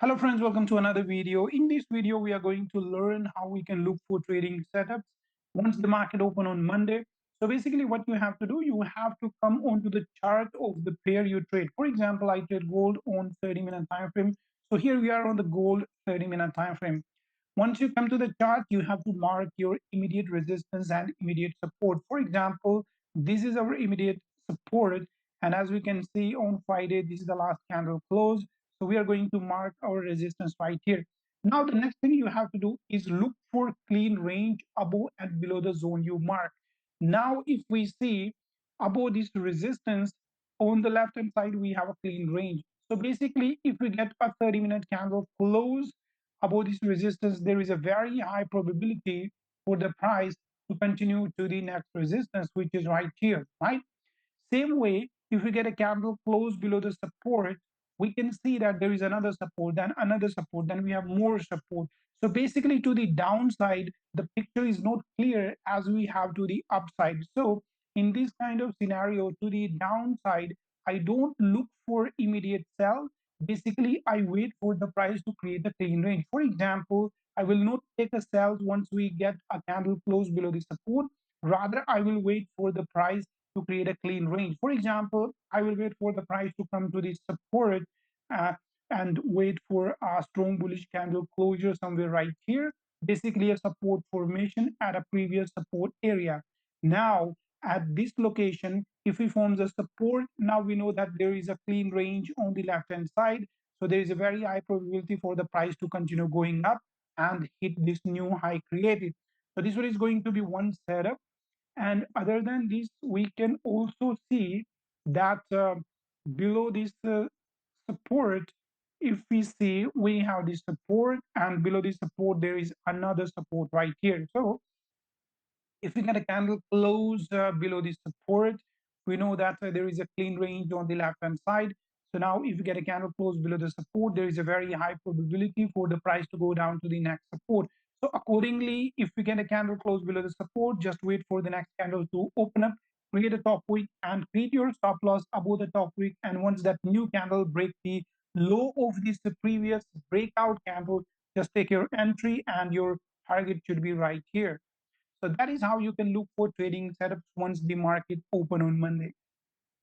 Hello friends, welcome to another video. In this video, we are going to learn how we can look for trading setups once the market open on Monday. So basically what you have to do, you have to come onto the chart of the pair you trade. For example, I trade gold on 30-minute time frame. So here we are on the gold 30-minute time frame. Once you come to the chart, you have to mark your immediate resistance and immediate support. For example, this is our immediate support. And as we can see on Friday, this is the last candle close. So we are going to mark our resistance right here. Now, the next thing you have to do is look for clean range above and below the zone you mark. Now, if we see above this resistance, on the left hand side, we have a clean range. So basically, if we get a 30-minute candle close above this resistance, there is a very high probability for the price to continue to the next resistance, which is right here, right? Same way, if we get a candle close below the support, we can see that there is another support, then we have more support. So basically, to the downside, the picture is not clear as we have to the upside. So in this kind of scenario, to the downside, I don't look for immediate sell. Basically, I wait for the price to create a clean range. For example, I will not take a sell once we get a candle close below the support. Rather, I will wait for the price to create a clean range. For example, I will wait for the price to come to the support uh, and wait for a strong bullish candle closure somewhere right here, basically a support formation at a previous support area. Now, at this location, if we form the support, now we know that there is a clean range on the left hand side. So there is a very high probability for the price to continue going up and hit this new high created. So this one is going to be one setup. And other than this, we can also see that below this support, if we see, we have this support, and below this support, there is another support right here. So if we get a candle close below this support, we know that there is a clean range on the left hand side. So now if we get a candle close below the support, there is a very high probability for the price to go down to the next support. So accordingly, if we get a candle close below the support, just wait for the next candle to open up, create a top wick, and create your stop loss above the top wick. And once that new candle break the low of this previous breakout candle, just take your entry and your target should be right here. So that is how you can look for trading setups once the market open on Monday.